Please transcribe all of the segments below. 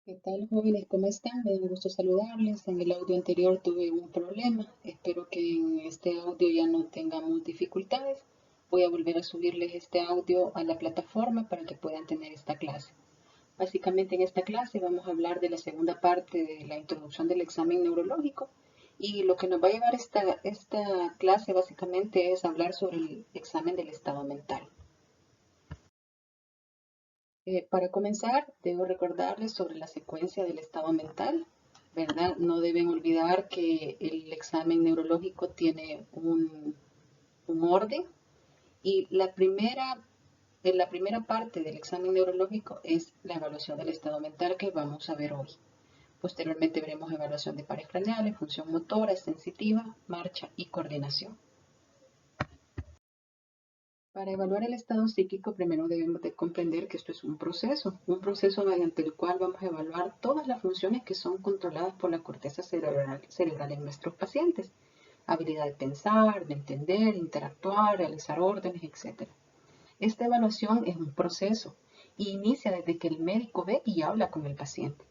¿Qué tal, jóvenes? ¿Cómo están? Me da gusto saludarles. En el audio anterior tuve un problema. Espero que en este audio ya no tengamos dificultades. Voy a volver a subirles este audio a la plataforma para que puedan tener esta clase. Básicamente en esta clase vamos a hablar de la segunda parte de la introducción del examen neurológico y lo que nos va a llevar esta clase básicamente es hablar sobre el examen del estado mental. Para comenzar, debo recordarles sobre la secuencia del estado mental, ¿verdad? No deben olvidar que el examen neurológico tiene un orden y la primera parte del examen neurológico es la evaluación del estado mental que vamos a ver hoy. Posteriormente veremos evaluación de pares craneales, función motora, sensitiva, marcha y coordinación. Para evaluar el estado psíquico, primero debemos de comprender que esto es un proceso mediante el cual vamos a evaluar todas las funciones que son controladas por la corteza cerebral en nuestros pacientes. Habilidad de pensar, de entender, interactuar, realizar órdenes, etc. Esta evaluación es un proceso y inicia desde que el médico ve y habla con el paciente.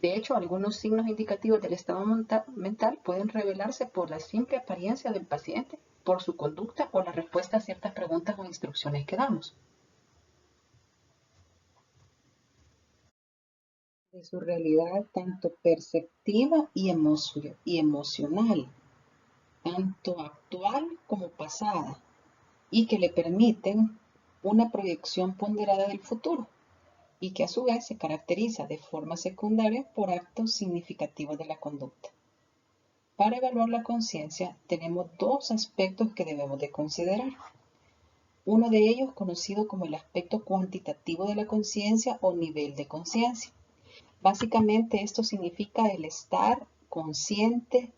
De hecho, algunos signos indicativos del estado mental pueden revelarse por la simple apariencia del paciente, por su conducta o la respuesta a ciertas preguntas o instrucciones que damos. De su realidad tanto perceptiva y emocional, tanto actual como pasada, y que le permiten una proyección ponderada del futuro, y que a su vez se caracteriza de forma secundaria por actos significativos de la conducta. Para evaluar la conciencia tenemos dos aspectos que debemos de considerar. Uno de ellos conocido como el aspecto cuantitativo de la conciencia o nivel de conciencia. Básicamente esto significa el estar consciente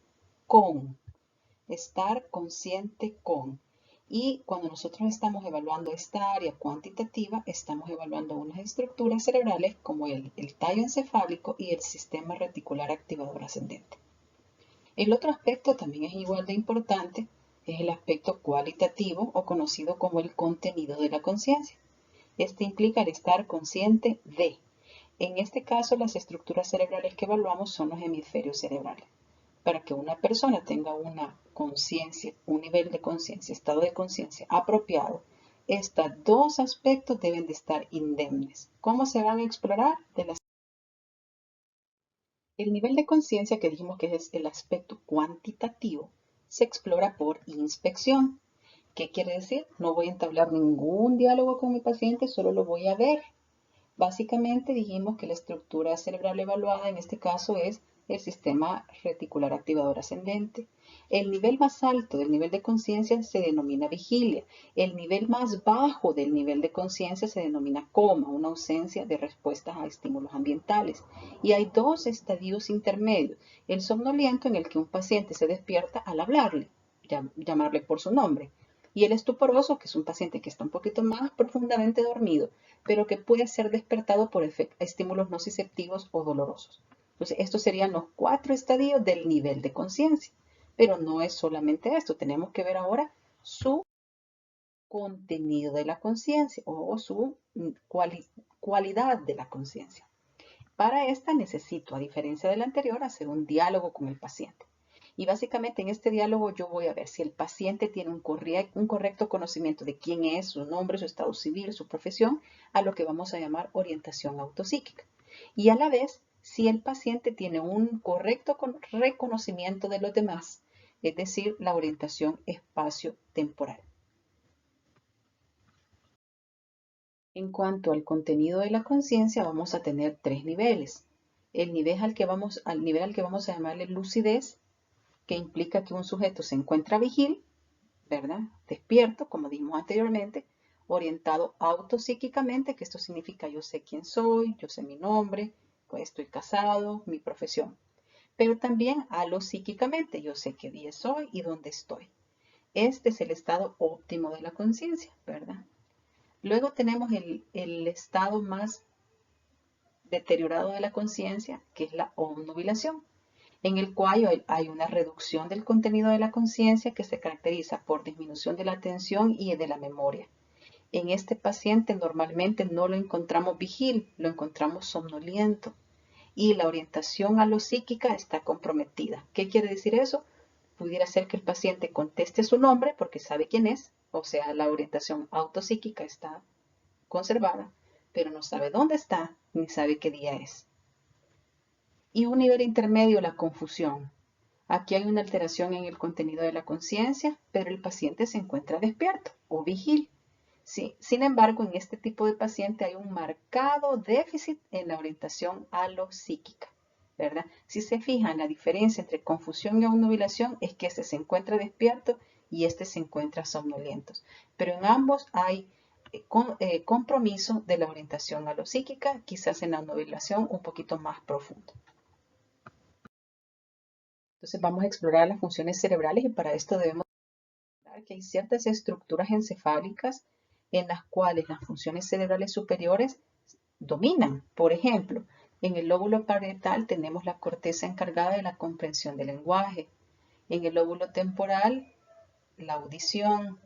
con, estar consciente con. Y cuando nosotros estamos evaluando esta área cuantitativa, estamos evaluando unas estructuras cerebrales como el tallo encefálico y el sistema reticular activador ascendente. El otro aspecto también es igual de importante, es el aspecto cualitativo o conocido como el contenido de la conciencia. Este implica el estar consciente de. En este caso, las estructuras cerebrales que evaluamos son los hemisferios cerebrales. Para que una persona tenga una conciencia, un nivel de conciencia, estado de conciencia apropiado, estos dos aspectos deben de estar indemnes. ¿Cómo se van a explorar? El nivel de conciencia que dijimos que es el aspecto cuantitativo se explora por inspección. ¿Qué quiere decir? No voy a entablar ningún diálogo con mi paciente, solo lo voy a ver. Básicamente dijimos que la estructura cerebral evaluada en este caso es el sistema reticular activador ascendente. El nivel más alto del nivel de conciencia se denomina vigilia. El nivel más bajo del nivel de conciencia se denomina coma, una ausencia de respuestas a estímulos ambientales. Y hay dos estadios intermedios. El somnoliento, en el que un paciente se despierta al hablarle, llamarle por su nombre. Y el estuporoso, que es un paciente que está un poquito más profundamente dormido, pero que puede ser despertado por estímulos nociceptivos o dolorosos. Entonces, estos serían los 4 estadios del nivel de conciencia. Pero no es solamente esto, tenemos que ver ahora su contenido de la conciencia o su cualidad de la conciencia. Para esta necesito, a diferencia del anterior, hacer un diálogo con el paciente. Y básicamente en este diálogo yo voy a ver si el paciente tiene un correcto conocimiento de quién es, su nombre, su estado civil, su profesión, a lo que vamos a llamar orientación autopsíquica. Y a la vez, si el paciente tiene un correcto reconocimiento de los demás, es decir, la orientación espacio-temporal. En cuanto al contenido de la conciencia, vamos a tener 3 niveles. El nivel al nivel al que vamos a llamarle lucidez, que implica que un sujeto se encuentra vigil, ¿verdad? Despierto, como dijimos anteriormente, orientado autopsíquicamente, que esto significa yo sé quién soy, yo sé mi nombre, pues estoy casado, mi profesión. Pero también alopsíquicamente, yo sé qué día soy y dónde estoy. Este es el estado óptimo de la conciencia, ¿verdad? Luego tenemos el estado más deteriorado de la conciencia, que es la obnubilación, en el cual hay una reducción del contenido de la conciencia que se caracteriza por disminución de la atención y de la memoria. En este paciente normalmente no lo encontramos vigil, lo encontramos somnoliento. y la orientación a lo psíquica está comprometida. ¿Qué quiere decir eso? Pudiera ser que el paciente conteste su nombre porque sabe quién es, o sea, la orientación autopsíquica está conservada, pero no sabe dónde está ni sabe qué día es. Y un nivel intermedio, la confusión. Aquí hay una alteración en el contenido de la conciencia, pero el paciente se encuentra despierto o vigil. Sí, sin embargo, en este tipo de paciente hay un marcado déficit en la orientación a lo psíquica, ¿verdad? Si se fijan, la diferencia entre confusión y obnubilación es que este se encuentra despierto y este se encuentra somnoliento. Pero en ambos hay compromiso de la orientación a lo psíquica, quizás en la obnubilación un poquito más profundo. Entonces vamos a explorar las funciones cerebrales y para esto debemos recordar que hay ciertas estructuras encefálicas en las cuales las funciones cerebrales superiores dominan. Por ejemplo, en el lóbulo parietal tenemos la corteza encargada de la comprensión del lenguaje. En el lóbulo temporal, la audición.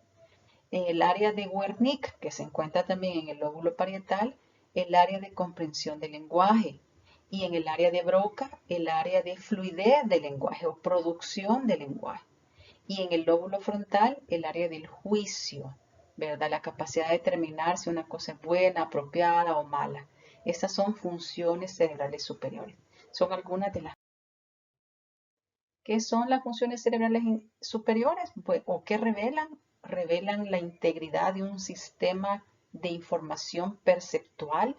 En el área de Wernicke, que se encuentra también en el lóbulo parietal, el área de comprensión del lenguaje. Y en el área de Broca, el área de fluidez del lenguaje o producción del lenguaje. Y en el lóbulo frontal, el área del juicio, ¿verdad? La capacidad de determinar si una cosa es buena, apropiada o mala. Estas son funciones cerebrales superiores. Son algunas de las... ¿Qué son las funciones cerebrales superiores? Pues, ¿o qué revelan? Revelan la integridad de un sistema de información perceptual,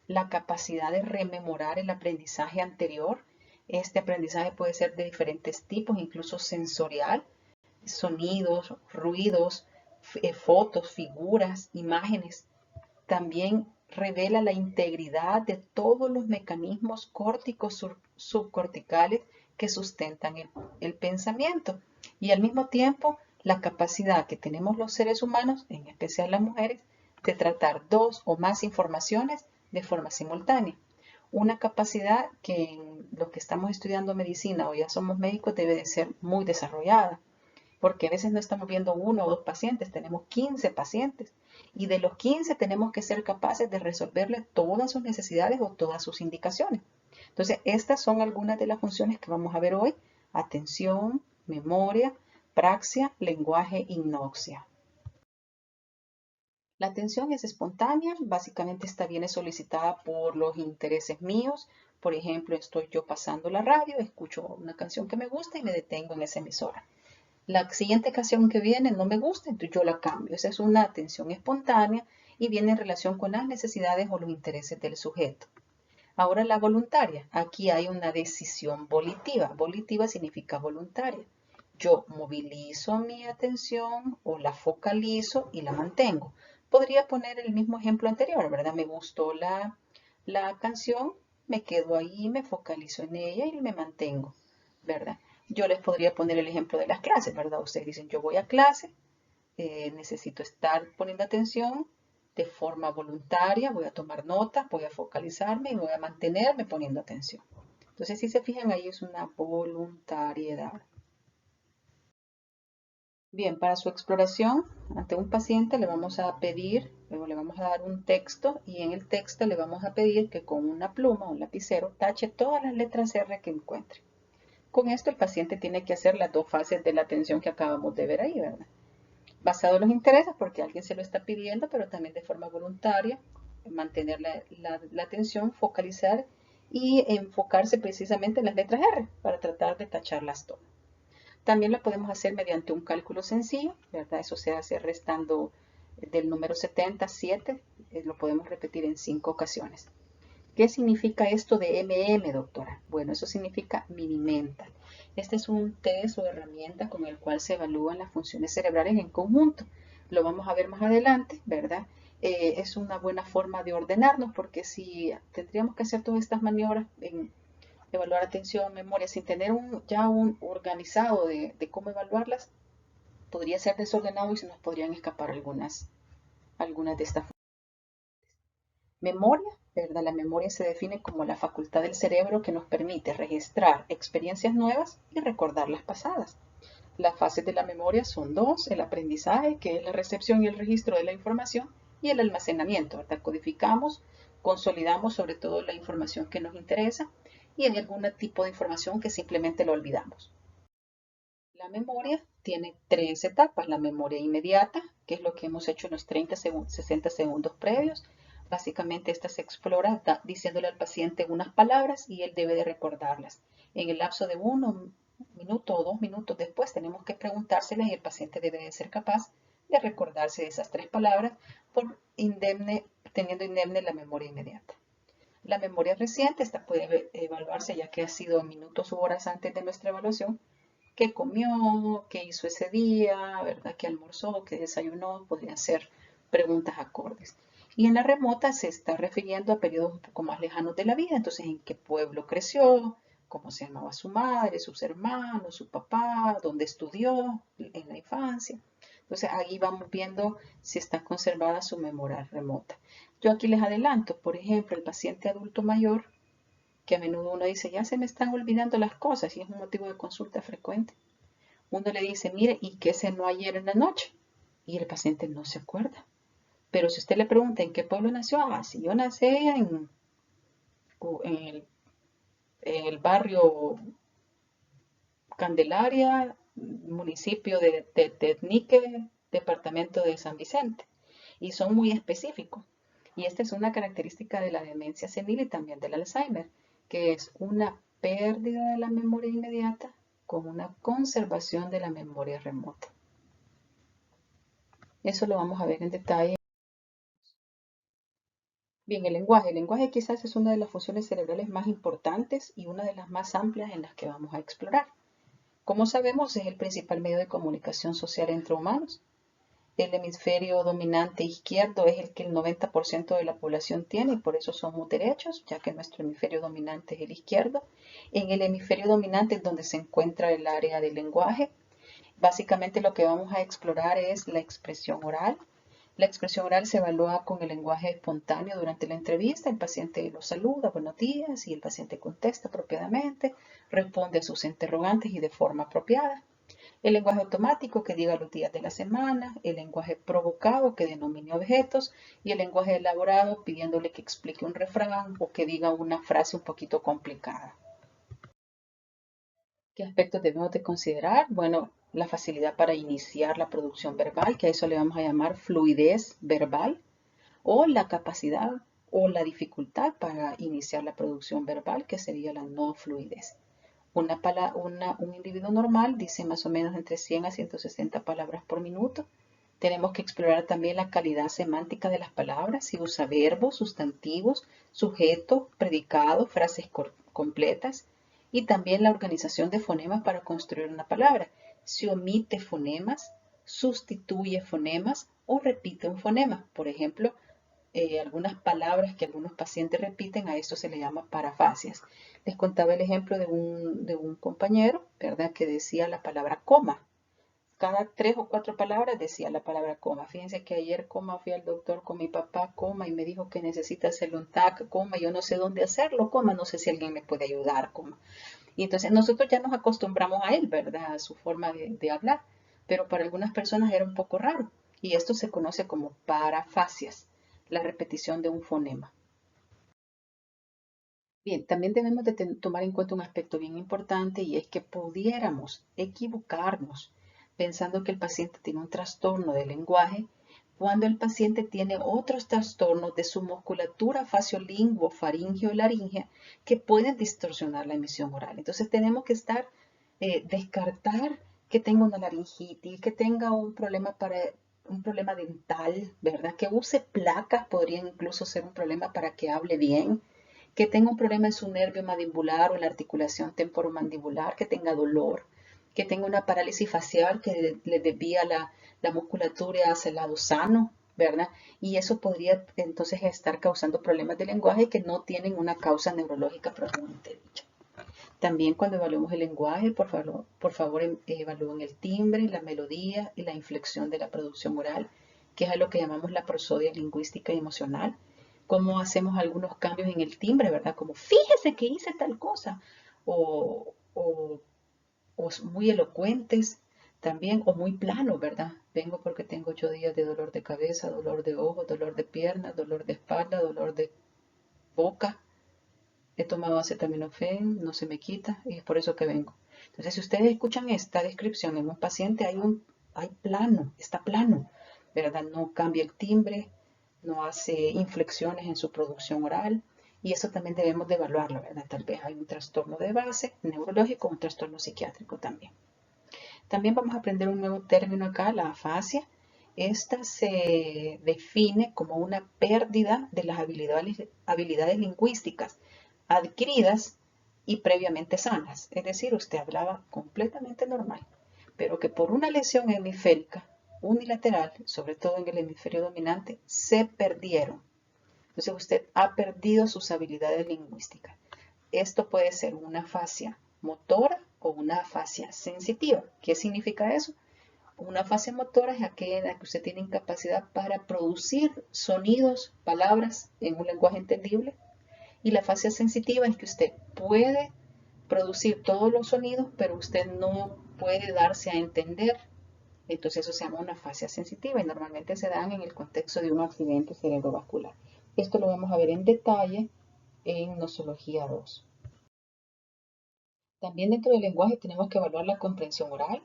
la capacidad de rememorar el aprendizaje anterior. Este aprendizaje puede ser de diferentes tipos, incluso sensorial, sonidos, ruidos, fotos, figuras, imágenes. También revela la integridad de todos los mecanismos córticos subcorticales que sustentan el pensamiento y al mismo tiempo la capacidad que tenemos los seres humanos, en especial las mujeres, de tratar dos o más informaciones de forma simultánea. Una capacidad que en los que estamos estudiando medicina o ya somos médicos debe de ser muy desarrollada, porque a veces no estamos viendo uno o dos pacientes, tenemos 15 pacientes y de los 15 tenemos que ser capaces de resolverle todas sus necesidades o todas sus indicaciones. Entonces, estas son algunas de las funciones que vamos a ver hoy: atención, memoria, praxia, lenguaje, hipnoxia. La atención es espontánea, básicamente esta viene solicitada por los intereses míos. Por ejemplo, estoy yo pasando la radio, escucho una canción que me gusta y me detengo en esa emisora. La siguiente canción que viene no me gusta, entonces yo la cambio. Esa es una atención espontánea y viene en relación con las necesidades o los intereses del sujeto. Ahora la voluntaria. Aquí hay una decisión volitiva. Volitiva significa voluntaria. Yo movilizo mi atención o la focalizo y la mantengo. Podría poner el mismo ejemplo anterior, ¿verdad? Me gustó la canción, me quedo ahí, me focalizo en ella y me mantengo, ¿verdad? Yo les podría poner el ejemplo de las clases, ¿verdad? Ustedes dicen, yo voy a clase, necesito estar poniendo atención de forma voluntaria, voy a tomar notas, voy a focalizarme y voy a mantenerme poniendo atención. Entonces, si se fijan, ahí es una voluntariedad. Bien, para su exploración ante un paciente le vamos a pedir, luego le vamos a dar un texto y en el texto le vamos a pedir que con una pluma o un lapicero tache todas las letras R que encuentre. Con esto el paciente tiene que hacer las dos fases de la atención que acabamos de ver ahí, ¿verdad? Basado en los intereses, porque alguien se lo está pidiendo, pero también de forma voluntaria, mantener la atención, focalizar y enfocarse precisamente en las letras R para tratar de tacharlas todas. También lo podemos hacer mediante un cálculo sencillo, ¿verdad? Eso se hace restando del número 70, 7, lo podemos repetir en 5 ocasiones. ¿Qué significa esto de MM, doctora? Bueno, eso significa mini mental. Este es un test o herramienta con el cual se evalúan las funciones cerebrales en conjunto. Lo vamos a ver más adelante, ¿verdad? Es una buena forma de ordenarnos porque si tendríamos que hacer todas estas maniobras en evaluar atención, memoria, sin tener ya un organizado de cómo evaluarlas, podría ser desordenado y se nos podrían escapar algunas de estas. Memoria, ¿verdad? La memoria se define como la facultad del cerebro que nos permite registrar experiencias nuevas y recordar las pasadas. Las fases de la memoria son dos: el aprendizaje, que es la recepción y el registro de la información, y el almacenamiento, ¿verdad? Codificamos consolidamos sobre todo la información que nos interesa y hay algún tipo de información que simplemente lo olvidamos. La memoria tiene tres etapas. La memoria inmediata, que es lo que hemos hecho en los 30 segundos, 60 segundos previos. Básicamente esta se explora diciéndole al paciente unas palabras y él debe de recordarlas. En el lapso de 1 minuto o 2 minutos después tenemos que preguntárselas y el paciente debe de ser capaz de recordarse de esas tres palabras teniendo indemne la memoria inmediata. La memoria reciente, esta puede evaluarse ya que ha sido minutos u horas antes de nuestra evaluación, qué comió, qué hizo ese día, ¿verdad? Qué almorzó, qué desayunó, podrían ser preguntas acordes. Y en la remota se está refiriendo a periodos un poco más lejanos de la vida, entonces en qué pueblo creció, cómo se llamaba su madre, sus hermanos, su papá, dónde estudió en la infancia. Entonces ahí vamos viendo si está conservada su memoria remota. Yo aquí les adelanto, por ejemplo, el paciente adulto mayor, que a menudo uno dice, ya se me están olvidando las cosas y es un motivo de consulta frecuente. Uno le dice, mire, ¿y qué cenó ayer en la noche? Y el paciente no se acuerda. Pero si usted le pregunta en qué pueblo nació, si yo nací en el barrio Candelaria, municipio de Tetnique, departamento de San Vicente. Y son muy específicos. Y esta es una característica de la demencia senil y también del Alzheimer, que es una pérdida de la memoria inmediata con una conservación de la memoria remota. Eso lo vamos a ver en detalle. Bien, el lenguaje. El lenguaje quizás es una de las funciones cerebrales más importantes y una de las más amplias en las que vamos a explorar. Como sabemos, es el principal medio de comunicación social entre humanos. El hemisferio dominante izquierdo es el que el 90% de la población tiene y por eso somos derechos, ya que nuestro hemisferio dominante es el izquierdo. En el hemisferio dominante es donde se encuentra el área del lenguaje. Básicamente lo que vamos a explorar es la expresión oral. La expresión oral se evalúa con el lenguaje espontáneo durante la entrevista. El paciente lo saluda, buenos días, y el paciente contesta apropiadamente, responde a sus interrogantes y de forma apropiada. El lenguaje automático que diga los días de la semana, el lenguaje provocado que denomine objetos y el lenguaje elaborado pidiéndole que explique un refrán o que diga una frase un poquito complicada. ¿Qué aspectos debemos de considerar? Bueno, la facilidad para iniciar la producción verbal, que a eso le vamos a llamar fluidez verbal, o la capacidad o la dificultad para iniciar la producción verbal, que sería la no fluidez. Un individuo normal dice más o menos entre 100 a 160 palabras por minuto. Tenemos que explorar también la calidad semántica de las palabras, si usa verbos, sustantivos, sujetos, predicados, frases completas y también la organización de fonemas para construir una palabra. Si omite fonemas, sustituye fonemas o repite un fonema. Por ejemplo, algunas palabras que algunos pacientes repiten, a esto se le llama parafasias. Les contaba el ejemplo de un compañero, ¿verdad? Que decía la palabra coma. Cada 3 o 4 palabras decía la palabra coma. Fíjense que ayer, coma, fui al doctor con mi papá, coma, y me dijo que necesita hacerle un TAC, coma, yo no sé dónde hacerlo, coma, no sé si alguien me puede ayudar, coma. Y entonces nosotros ya nos acostumbramos a él, ¿verdad? A su forma de hablar. Pero para algunas personas era un poco raro. Y esto se conoce como parafasias, la repetición de un fonema. Bien, también debemos de tomar en cuenta un aspecto bien importante y es que pudiéramos equivocarnos pensando que el paciente tiene un trastorno del lenguaje cuando el paciente tiene otros trastornos de su musculatura faciolinguo, faringeo y laringea que pueden distorsionar la emisión oral. Entonces tenemos que descartar que tenga una laringitis, que tenga un problema dental, ¿verdad? Que use placas podría incluso ser un problema para que hable bien, que tenga un problema en su nervio mandibular o en la articulación temporomandibular, que tenga dolor, que tenga una parálisis facial que le desvía la musculatura hacia el lado sano, ¿verdad? Y eso podría entonces estar causando problemas de lenguaje que no tienen una causa neurológica propiamente dicha. También cuando evaluemos el lenguaje, por favor evalúen el timbre, la melodía y la inflexión de la producción oral, que es a lo que llamamos la prosodia lingüística y emocional. Cómo hacemos algunos cambios en el timbre, ¿verdad? Como fíjese que hice tal cosa. O muy elocuentes también, o muy planos, ¿verdad? Vengo porque tengo 8 días de dolor de cabeza, dolor de ojos, dolor de piernas, dolor de espalda, dolor de boca, he tomado acetaminofén, no se me quita y es por eso que vengo. Entonces, si ustedes escuchan esta descripción en un paciente, hay plano, está plano, ¿verdad? No cambia el timbre, no hace inflexiones en su producción oral y eso también debemos de evaluarlo, ¿verdad? Tal vez hay un trastorno de base neurológico, un trastorno psiquiátrico también. También vamos a aprender un nuevo término acá, la afasia. Esta se define como una pérdida de las habilidades lingüísticas adquiridas y previamente sanas. Es decir, usted hablaba completamente normal, pero que por una lesión hemisférica unilateral, sobre todo en el hemisferio dominante, se perdieron. Entonces usted ha perdido sus habilidades lingüísticas. Esto puede ser una afasia motora o una afasia sensitiva. ¿Qué significa eso? Una afasia motora es aquella en la que usted tiene incapacidad para producir sonidos, palabras en un lenguaje entendible. Y la afasia sensitiva es que usted puede producir todos los sonidos, pero usted no puede darse a entender. Entonces eso se llama una afasia sensitiva y normalmente se dan en el contexto de un accidente cerebrovascular. Esto lo vamos a ver en detalle en Nosología 2. También dentro del lenguaje tenemos que evaluar la comprensión oral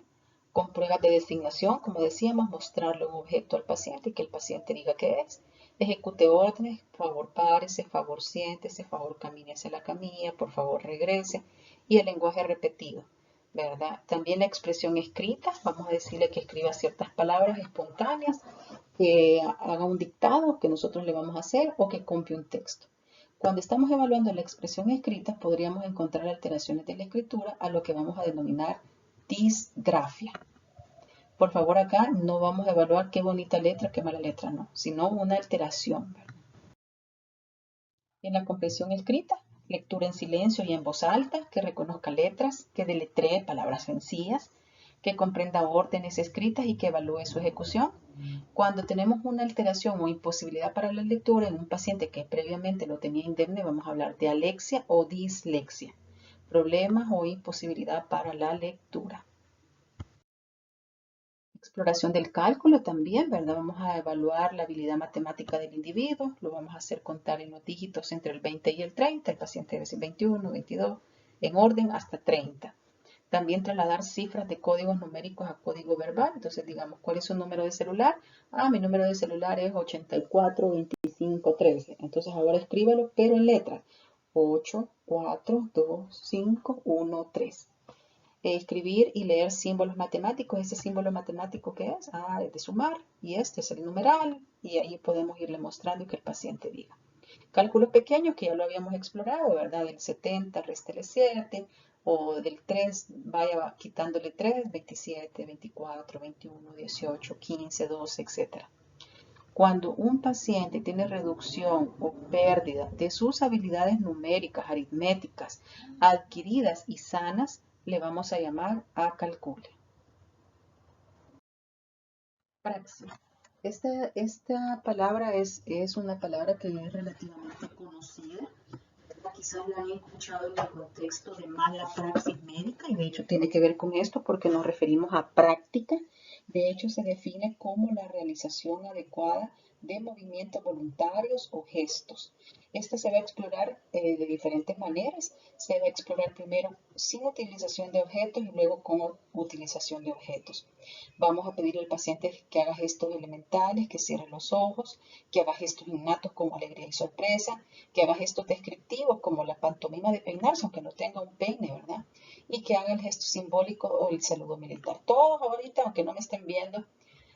con pruebas de designación, como decíamos, mostrarle un objeto al paciente y que el paciente diga qué es. Ejecute órdenes, favor párese, favor siéntese, favor camine hacia la camilla, por favor regrese. Y el lenguaje repetido, ¿verdad? También la expresión escrita, vamos a decirle que escriba ciertas palabras espontáneas, que haga un dictado que nosotros le vamos a hacer o que copie un texto. Cuando estamos evaluando la expresión escrita, podríamos encontrar alteraciones de la escritura a lo que vamos a denominar disgrafia. Por favor, acá no vamos a evaluar qué bonita letra, qué mala letra, no, sino una alteración. En la comprensión escrita, lectura en silencio y en voz alta, que reconozca letras, que deletree palabras sencillas, que comprenda órdenes escritas y que evalúe su ejecución. Cuando tenemos una alteración o imposibilidad para la lectura en un paciente que previamente lo tenía indemne, vamos a hablar de alexia o dislexia, problemas o imposibilidad para la lectura. Exploración del cálculo también, ¿verdad? Vamos a evaluar la habilidad matemática del individuo, lo vamos a hacer contar en los dígitos entre el 20 y el 30, el paciente debe ser 21, 22, en orden hasta 30. También trasladar cifras de códigos numéricos a código verbal. Entonces, digamos, ¿cuál es su número de celular? Ah, mi número de celular es 842513. Entonces, ahora escríbalo, pero en letras. 842513. Escribir y leer símbolos matemáticos. ¿Ese símbolo matemático qué es? Ah, es de sumar. Y este es el numeral. Y ahí podemos irle mostrando y que el paciente diga. Cálculos pequeños que ya lo habíamos explorado, ¿verdad? Del 70, réstele 7, o del 3, vaya quitándole 3, 27, 24, 21, 18, 15, 12, etc. Cuando un paciente tiene reducción o pérdida de sus habilidades numéricas, aritméticas, adquiridas y sanas, le vamos a llamar acalcule. Praxis. Esta palabra es una palabra que es relativamente conocida. Quizás la han escuchado en el contexto de mala praxis médica y de hecho tiene que ver con esto porque nos referimos a práctica. De hecho se define como la realización adecuada de movimientos voluntarios o gestos. Esta se va a explorar de diferentes maneras. Se va a explorar primero sin utilización de objetos y luego con utilización de objetos. Vamos a pedir al paciente que haga gestos elementales, que cierre los ojos, que haga gestos innatos como alegría y sorpresa, que haga gestos descriptivos como la pantomima de peinarse, aunque no tenga un peine, ¿verdad? Y que haga el gesto simbólico o el saludo militar. Todos ahorita, aunque no me estén viendo,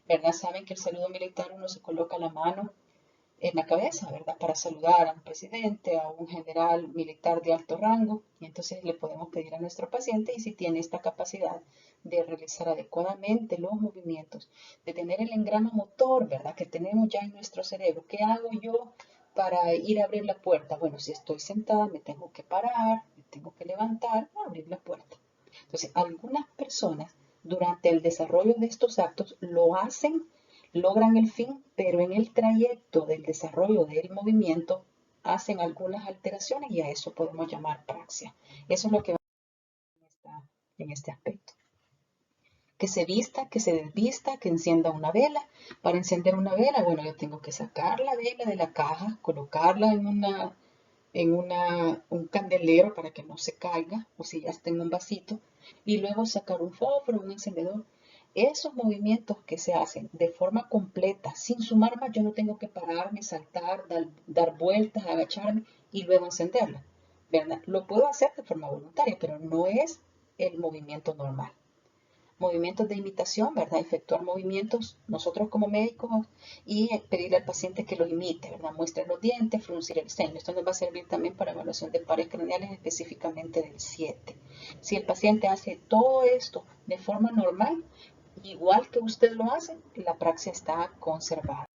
¿verdad? Saben que el saludo militar uno se coloca la mano en la cabeza, ¿verdad? Para saludar a un presidente, a un general militar de alto rango. Y entonces le podemos pedir a nuestro paciente, y si tiene esta capacidad de realizar adecuadamente los movimientos, de tener el engrama motor, ¿verdad? Que tenemos ya en nuestro cerebro. ¿Qué hago yo para ir a abrir la puerta? Bueno, si estoy sentada, me tengo que parar, me tengo que levantar, abrir la puerta. Entonces, algunas personas durante el desarrollo de estos actos lo hacen, logran el fin, pero en el trayecto del desarrollo del movimiento hacen algunas alteraciones y a eso podemos llamar praxia. Eso es lo que va en este aspecto. Que se vista, que se desvista, que encienda una vela. Para encender una vela, bueno, yo tengo que sacar la vela de la caja, colocarla un candelero para que no se caiga, o si ya está en un vasito, y luego sacar un fósforo, un encendedor. Esos movimientos que se hacen de forma completa, sin sumar más, yo no tengo que pararme, saltar, dar vueltas, agacharme y luego encenderla, ¿verdad? Lo puedo hacer de forma voluntaria, pero no es el movimiento normal. Movimientos de imitación, ¿verdad? Efectuar movimientos nosotros como médicos y pedirle al paciente que los imite, ¿verdad? Muestre los dientes, fruncir el ceño. Esto nos va a servir también para evaluación de pares craneales, específicamente del 7. Si el paciente hace todo esto de forma normal, igual que usted lo hace, la praxia está conservada.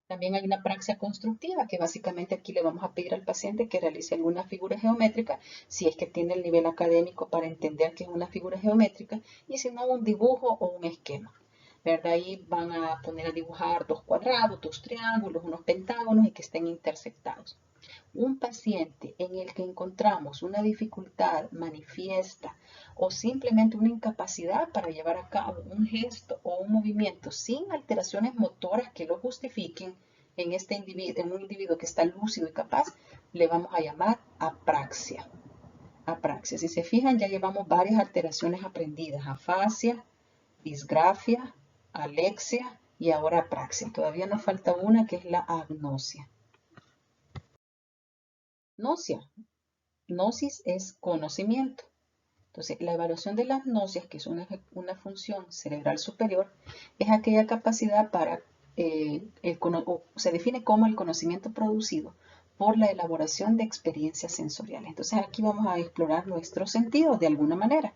También hay una praxia constructiva, que básicamente aquí le vamos a pedir al paciente que realice alguna figura geométrica, si es que tiene el nivel académico para entender que es una figura geométrica, y si no, un dibujo o un esquema. ¿Verdad? Ahí van a poner a dibujar dos cuadrados, dos triángulos, unos pentágonos y que estén intersectados. Un paciente en el que encontramos una dificultad manifiesta o simplemente una incapacidad para llevar a cabo un gesto o un movimiento sin alteraciones motoras que lo justifiquen en un individuo que está lúcido y capaz, le vamos a llamar apraxia. Apraxia. Si se fijan, ya llevamos varias alteraciones aprendidas: afasia, disgrafia, alexia y ahora apraxia. Todavía nos falta una, que es la agnosia. Gnosia. Gnosis es conocimiento. Entonces, la evaluación de las gnosias, que es una función cerebral superior, es aquella capacidad para, se define como el conocimiento producido por la elaboración de experiencias sensoriales. Entonces, aquí vamos a explorar nuestros sentidos de alguna manera.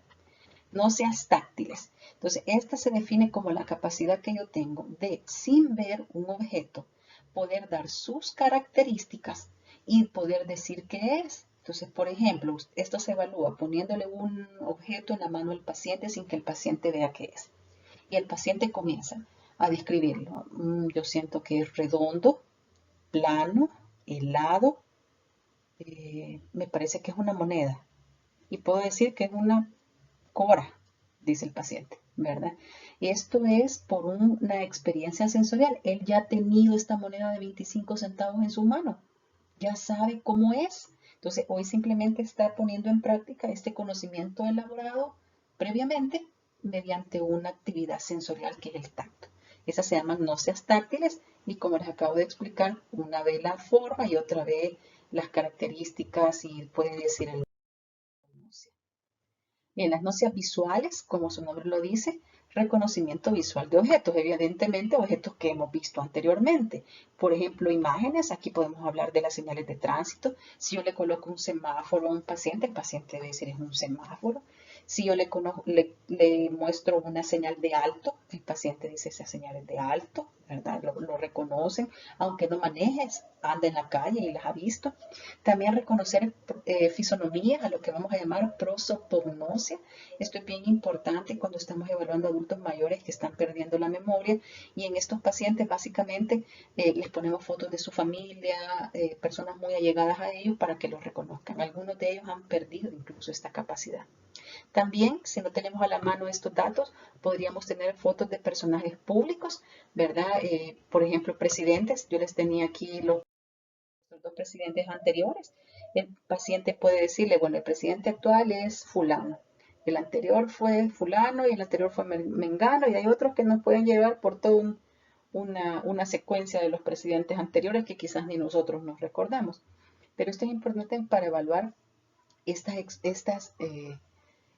Gnosias táctiles. Entonces, esta se define como la capacidad que yo tengo de, sin ver un objeto, poder dar sus características y poder decir qué es. Entonces, por ejemplo, esto se evalúa poniéndole un objeto en la mano al paciente sin que el paciente vea qué es. Y el paciente comienza a describirlo. Yo siento que es redondo, plano, helado, me parece que es una moneda. Y puedo decir que es una cobra, dice el paciente, ¿verdad? Esto es por una experiencia sensorial. Él ya ha tenido esta moneda de 25 centavos en su mano, ya sabe cómo es. Entonces, hoy simplemente está poniendo en práctica este conocimiento elaborado previamente mediante una actividad sensorial que es el tacto. Esas se llaman gnosias táctiles y, como les acabo de explicar, una vez la forma y otra vez las características y puede decir el gnosia. Bien, las gnosias visuales, como su nombre lo dice, reconocimiento visual de objetos, evidentemente objetos que hemos visto anteriormente. Por ejemplo, imágenes, aquí podemos hablar de las señales de tránsito. Si yo le coloco un semáforo a un paciente, el paciente debe decir es un semáforo. Si yo le muestro una señal de alto, el paciente dice esa señal es de alto, ¿verdad? Lo reconocen, aunque no manejes, anda en la calle y las ha visto. También reconocer fisonomías, a lo que vamos a llamar prosopagnosia. Esto es bien importante cuando estamos evaluando adultos mayores que están perdiendo la memoria, y en estos pacientes básicamente les ponemos fotos de su familia, personas muy allegadas a ellos para que los reconozcan. Algunos de ellos han perdido incluso esta capacidad. También, si no tenemos a la mano estos datos, podríamos tener fotos de personajes públicos, ¿verdad? Por ejemplo, presidentes. Yo les tenía aquí los dos presidentes anteriores. El paciente puede decirle, bueno, el presidente actual es fulano, el anterior fue fulano y el anterior fue mengano, y hay otros que nos pueden llevar por toda una secuencia de los presidentes anteriores que quizás ni nosotros nos recordamos. Pero esto es importante para evaluar estas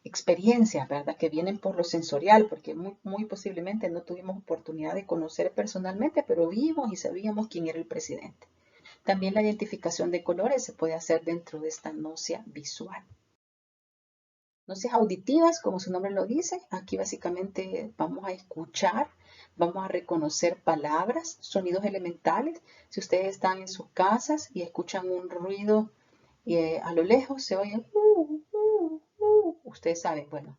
experiencias, ¿verdad? Que vienen por lo sensorial, porque muy posiblemente no tuvimos oportunidad de conocer personalmente, pero vimos y sabíamos quién era el presidente. También la identificación de colores se puede hacer dentro de esta gnosia visual. Gnosias auditivas, como su nombre lo dice, aquí básicamente vamos a escuchar, vamos a reconocer palabras, sonidos elementales. Si ustedes están en sus casas y escuchan un ruido a lo lejos, se oye, ustedes saben, bueno,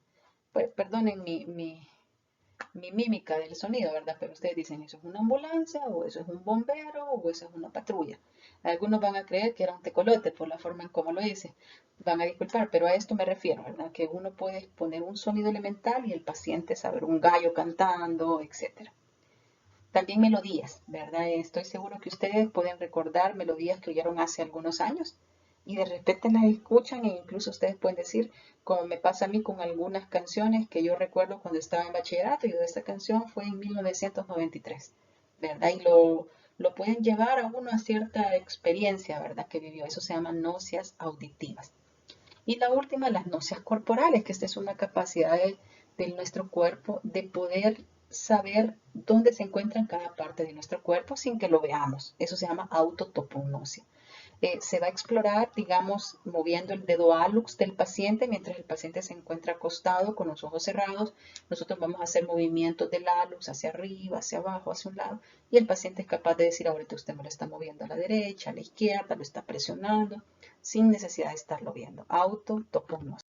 pues perdonen mi mímica del sonido, ¿verdad? Pero ustedes dicen, eso es una ambulancia, o eso es un bombero, o eso es una patrulla. Algunos van a creer que era un tecolote por la forma en cómo lo dice. Van a disculpar, pero a esto me refiero, ¿verdad? Que uno puede poner un sonido elemental y el paciente saber un gallo cantando, etc. También melodías, ¿verdad? Estoy seguro que ustedes pueden recordar melodías que oyeron hace algunos años y de repente las escuchan e incluso ustedes pueden decir, como me pasa a mí con algunas canciones que yo recuerdo cuando estaba en bachillerato, y esta canción fue en 1993, ¿verdad? Y lo pueden llevar a uno a cierta experiencia, ¿verdad? Que vivió. Eso se llama náuseas auditivas. Y la última, las náuseas corporales, que esta es una capacidad de nuestro cuerpo de poder saber dónde se encuentra en cada parte de nuestro cuerpo sin que lo veamos. Eso se llama autotopognosia. Se va a explorar, digamos, moviendo el dedo hálux del paciente mientras el paciente se encuentra acostado con los ojos cerrados. Nosotros vamos a hacer movimientos del hálux hacia arriba, hacia abajo, hacia un lado, y el paciente es capaz de decir, ahorita usted me lo está moviendo a la derecha, a la izquierda, lo está presionando, sin necesidad de estarlo viendo. Autotopognosia.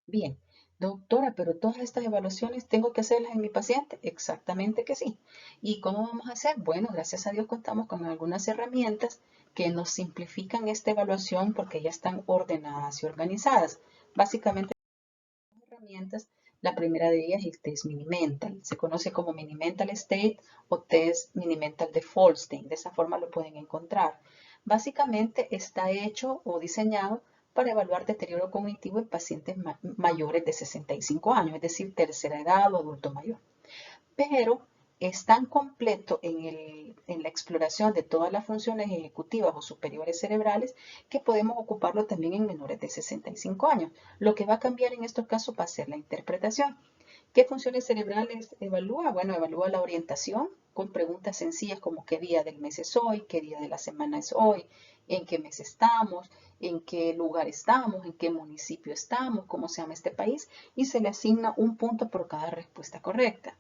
Bien, doctora, pero todas estas evaluaciones tengo que hacerlas en mi paciente. Exactamente que sí. ¿Y cómo vamos a hacer? Bueno, gracias a Dios contamos con algunas herramientas que nos simplifican esta evaluación porque ya están ordenadas y organizadas. Básicamente, herramientas, la primera de ellas es el test Mini-Mental. Se conoce como Mini-Mental State o test Mini-Mental de Folstein. De esa forma lo pueden encontrar. Básicamente está hecho o diseñado para evaluar deterioro cognitivo en pacientes mayores de 65 años, es decir, tercera edad o adulto mayor. Pero es tan completo en la exploración de todas las funciones ejecutivas o superiores cerebrales que podemos ocuparlo también en menores de 65 años. Lo que va a cambiar en estos casos va a ser la interpretación. ¿Qué funciones cerebrales evalúa? Bueno, evalúa la orientación con preguntas sencillas como qué día del mes es hoy, qué día de la semana es hoy, en qué mes estamos, en qué lugar estamos, en qué municipio estamos, cómo se llama este país, y se le asigna un punto por cada respuesta correcta.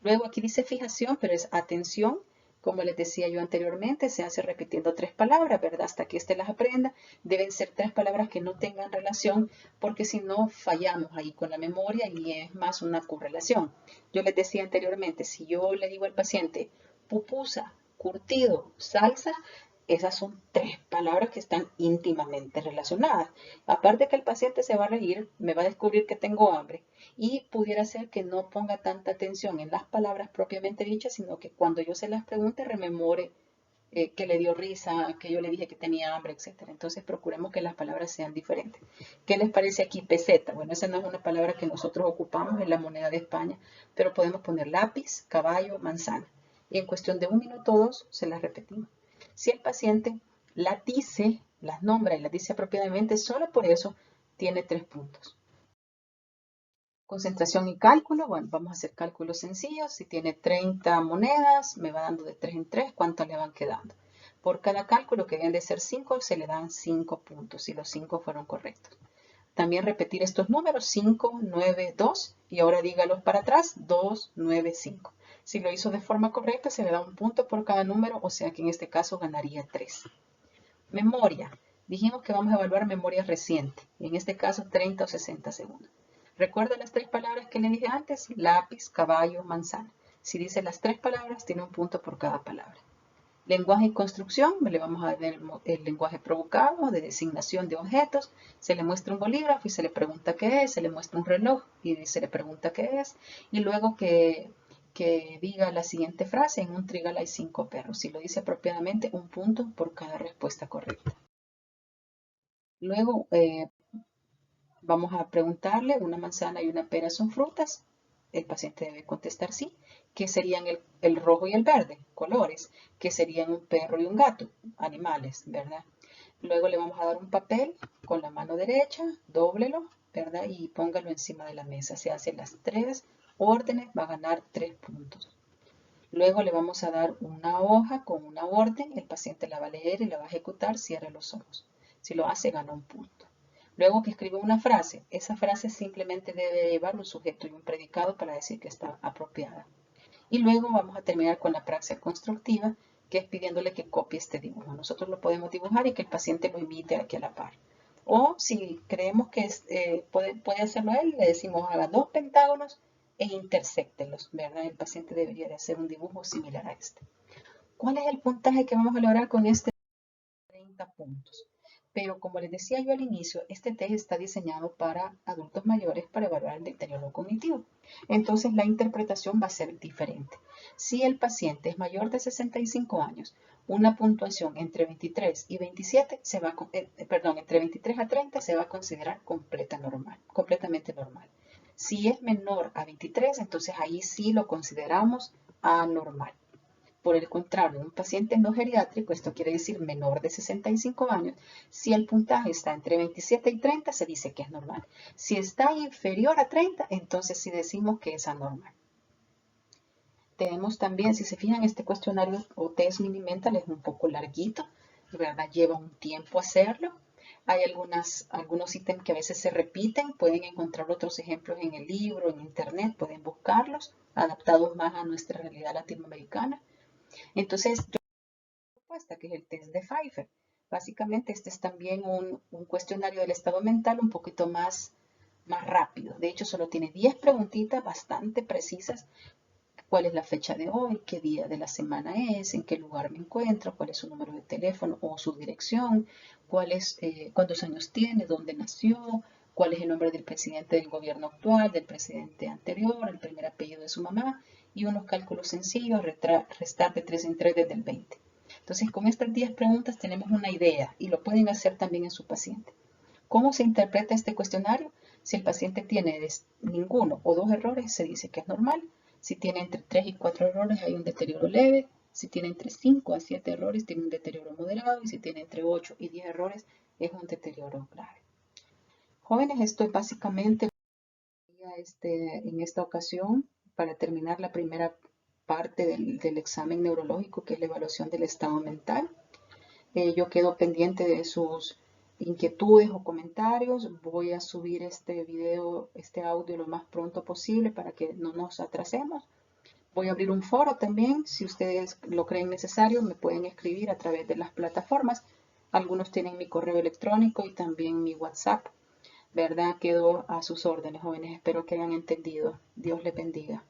Luego aquí dice fijación, pero es atención. Como les decía yo anteriormente, se hace repitiendo 3 palabras, ¿verdad? Hasta que éste las aprenda. Deben ser 3 palabras que no tengan relación, porque si no fallamos ahí con la memoria y es más una correlación. Yo les decía anteriormente, si yo le digo al paciente pupusa, curtido, salsa, esas son 3 palabras que están íntimamente relacionadas. Aparte que el paciente se va a reír, me va a descubrir que tengo hambre y pudiera ser que no ponga tanta atención en las palabras propiamente dichas, sino que cuando yo se las pregunte rememore que le dio risa, que yo le dije que tenía hambre, etc. Entonces procuremos que las palabras sean diferentes. ¿Qué les parece aquí peseta? Bueno, esa no es una palabra que nosotros ocupamos en la moneda de España, pero podemos poner lápiz, caballo, manzana. Y en cuestión de 1 minuto o 2 se las repetimos. Si el paciente las dice, las nombra y las dice apropiadamente, solo por eso tiene 3 puntos. Concentración y cálculo, bueno, vamos a hacer cálculos sencillos. Si tiene 30 monedas, me va dando de 3 en 3, ¿cuántas le van quedando? Por cada cálculo, que deben de ser 5, se le dan 5 puntos, si los 5 fueron correctos. También repetir estos números, 5, 9, 2, y ahora dígalos para atrás, 2, 9, 5. Si lo hizo de forma correcta, se le da un punto por cada número, o sea que en este caso ganaría 3. Memoria. Dijimos que vamos a evaluar memoria reciente, en este caso 30 o 60 segundos. ¿Recuerda las 3 palabras que le dije antes? Lápiz, caballo, manzana. Si dice las 3 palabras, tiene un punto por cada palabra. Lenguaje y construcción, le vamos a dar el lenguaje provocado de designación de objetos. Se le muestra un bolígrafo y se le pregunta qué es. Se le muestra un reloj y se le pregunta qué es. Y luego que diga la siguiente frase: en un trigal hay 5 perros. Si lo dice apropiadamente, un punto por cada respuesta correcta. Luego vamos a preguntarle, ¿una manzana y una pera son frutas? El paciente debe contestar sí. ¿Qué serían el rojo y el verde? Colores. ¿Qué serían un perro y un gato? Animales, ¿verdad? Luego le vamos a dar un papel con la mano derecha, dóblelo, ¿verdad? Y póngalo encima de la mesa. Se hace las 3 órdenes, va a ganar 3 puntos. Luego le vamos a dar una hoja con una orden, el paciente la va a leer y la va a ejecutar, cierra los ojos. Si lo hace, gana un punto. Luego que escribe una frase, esa frase simplemente debe llevar un sujeto y un predicado para decir que está apropiada. Y luego vamos a terminar con la praxis constructiva, que es pidiéndole que copie este dibujo. Nosotros lo podemos dibujar y que el paciente lo imite aquí a la par. O si creemos que puede hacerlo él, le decimos haga 2 pentágonos e intersectenlos, ¿verdad? El paciente debería de hacer un dibujo similar a este. ¿Cuál es el puntaje que vamos a lograr con este 30 puntos? Pero como les decía yo al inicio, este test está diseñado para adultos mayores para evaluar el deterioro cognitivo. Entonces la interpretación va a ser diferente. Si el paciente es mayor de 65 años, una puntuación entre 23 y 27 entre 23 a 30 se va a considerar completamente normal. Si es menor a 23, entonces ahí sí lo consideramos anormal. Por el contrario, un paciente no geriátrico, esto quiere decir menor de 65 años, si el puntaje está entre 27 y 30, se dice que es normal. Si está inferior a 30, entonces sí decimos que es anormal. Tenemos también, si se fijan, este cuestionario o test Mini-Mental es un poco larguito, ¿verdad? Lleva un tiempo hacerlo. Hay algunos ítems que a veces se repiten, pueden encontrar otros ejemplos en el libro, en internet, pueden buscarlos, adaptados más a nuestra realidad latinoamericana. Entonces, yo propuesta que es el test de Pfeiffer. Básicamente, este es también un cuestionario del estado mental un poquito más rápido. De hecho, solo tiene 10 preguntitas bastante precisas. ¿Cuál es la fecha de hoy? ¿Qué día de la semana es? ¿En qué lugar me encuentro? ¿Cuál es su número de teléfono o su dirección? ¿Cuántos años tiene? ¿Dónde nació? ¿Cuál es el nombre del presidente del gobierno actual, del presidente anterior, el primer apellido de su mamá? Y unos cálculos sencillos, restar de 3 en 3 desde el 20. Entonces, con estas 10 preguntas tenemos una idea y lo pueden hacer también en su paciente. ¿Cómo se interpreta este cuestionario? Si el paciente tiene ninguno o 2 errores, se dice que es normal. Si tiene entre 3 y 4 errores, hay un deterioro leve. Si tiene entre 5 a 7 errores, tiene un deterioro moderado. Y si tiene entre 8 y 10 errores, es un deterioro grave. Jóvenes, esto es básicamente en esta ocasión para terminar la primera parte del examen neurológico, que es la evaluación del estado mental. Yo quedo pendiente de sus inquietudes o comentarios. Voy a subir este video, este audio lo más pronto posible para que no nos atrasemos. Voy a abrir un foro también. Si ustedes lo creen necesario, me pueden escribir a través de las plataformas. Algunos tienen mi correo electrónico y también mi WhatsApp. ¿Verdad? Quedo a sus órdenes, jóvenes. Espero que hayan entendido. Dios les bendiga.